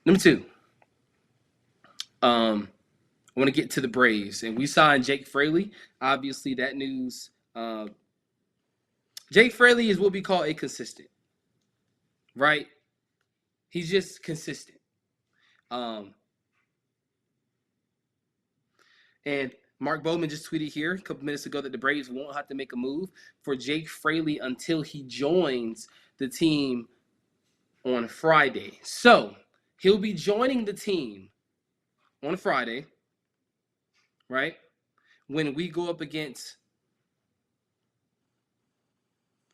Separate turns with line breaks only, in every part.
Number two, I want to get to the Braves, and we signed Jake Fraley. Obviously, that news. Jake Fraley is what we call a consistent, right? He's just consistent. Um, and Mark Bowman just tweeted here a couple minutes ago that the Braves won't have to make a move for Jake Fraley until he joins the team on Friday. So he'll be joining the team on Friday, right? When we go up against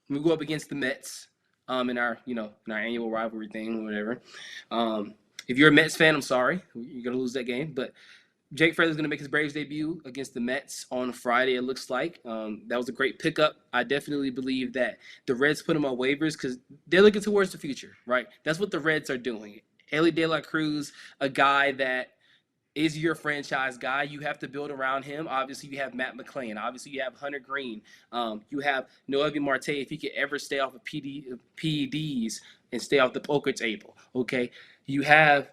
the Mets, in our in our annual rivalry thing or whatever. If you're a Mets fan, I'm sorry, you're gonna lose that game. But Jake Fraley's going to make his Braves debut against the Mets on Friday, it looks like. That was a great pickup. I definitely believe that the Reds put him on waivers because they're looking towards the future, right? That's what the Reds are doing. Ellie De La Cruz, a guy that is your franchise guy. You have to build around him. Obviously, you have Matt McClain. Obviously, you have Hunter Green. You have Noelvi Marte if he could ever stay off of PEDs and stay off the poker table, okay? You have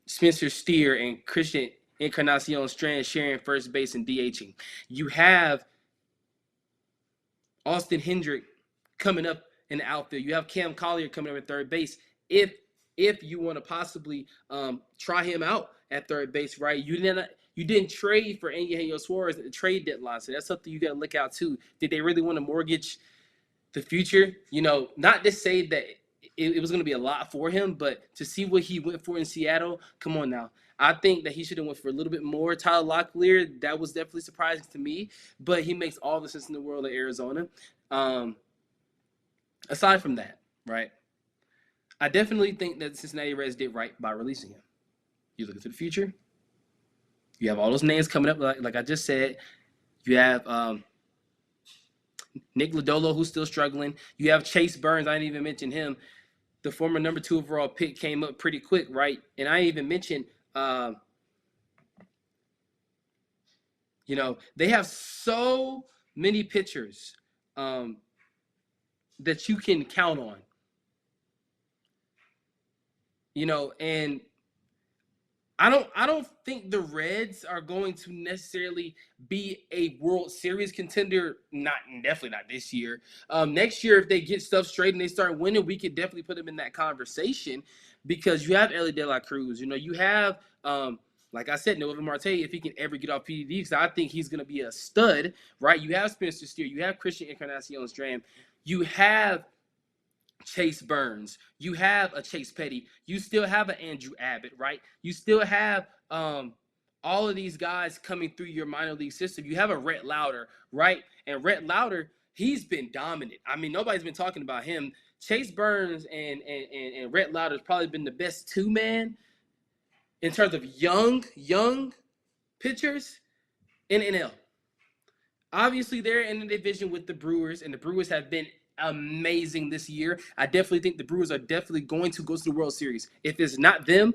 Spencer Steer and Christian Encarnacion Strand sharing first base and DHing. You have Austin Hendrick coming up in the outfield. You have Cam Collier coming up at third base. If you want to possibly try him out at third base, right? You didn't trade for Eugenio Suarez at the trade deadline, so that's something you got to look out too. Did they really want to mortgage the future? Not to say that it was going to be a lot for him, but to see what he went for in Seattle, come on now. I think that he should have went for a little bit more. Tyler Locklear, that was definitely surprising to me, but he makes all the sense in the world at Arizona. Aside from that, right, I definitely think that the Cincinnati Reds did right by releasing him. You look into the future, you have all those names coming up, like I just said. You have Nick Lodolo, who's still struggling. You have Chase Burns. I didn't even mention him. The former number 2 overall pick came up pretty quick, right? And I even mentioned, they have so many pitchers that you can count on. And I don't think the Reds are going to necessarily be a World Series contender. Definitely not this year. Next year, if they get stuff straight and they start winning, we could definitely put them in that conversation because you have Ellie De La Cruz. You have like I said, Noah Marte, if he can ever get off PDD, because I think he's going to be a stud, right? You have Spencer Steer, you have Christian Encarnacion Strand, you have Chase Burns, you have a Chase Petty, you still have an Andrew Abbott, right? You still have all of these guys coming through your minor league system. You have a Rhett Lauder, right? And Rhett Lauder, he's been dominant. I mean, nobody's been talking about him. Chase Burns and Rhett Lauder has probably been the best two-man in terms of young pitchers in NL. Obviously, they're in the division with the Brewers, and the Brewers have been amazing this year. I definitely think the Brewers are definitely going to go to the World Series. If it's not them,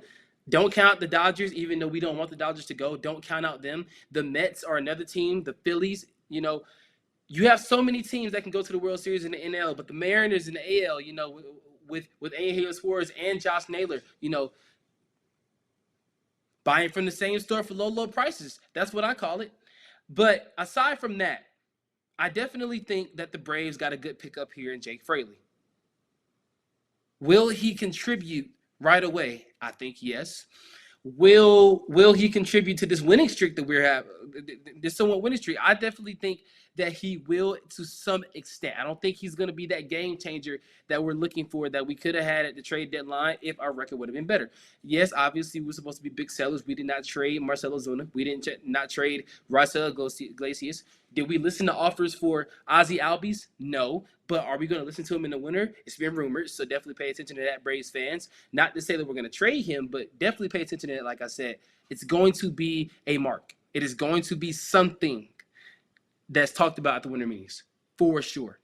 don't count out the Dodgers, even though we don't want the Dodgers to go. Don't count out them. The Mets are another team. The Phillies, you have so many teams that can go to the World Series in the NL, but the Mariners in the AL, with Eugenio Suarez and Josh Naylor, buying from the same store for low prices. That's what I call it. But aside from that, I definitely think that the Braves got a good pickup here in Jake Fraley. Will he contribute right away? I think yes. Will he contribute to this winning streak that we're having? This somewhat winning streak. I definitely think that he will to some extent. I don't think he's going to be that game changer that we're looking for that we could have had at the trade deadline if our record would have been better. Yes, obviously we were supposed to be big sellers. We did not trade Marcell Ozuna. We didn't not trade Raisel Iglesias. Did we listen to offers for Ozzy Albies? No. But are we going to listen to him in the winter? It's been rumored, so definitely pay attention to that, Braves fans. Not to say that we're going to trade him, but definitely pay attention to that. Like I said, it's going to be a mark. It is going to be something that's talked about at the winter meetings, for sure.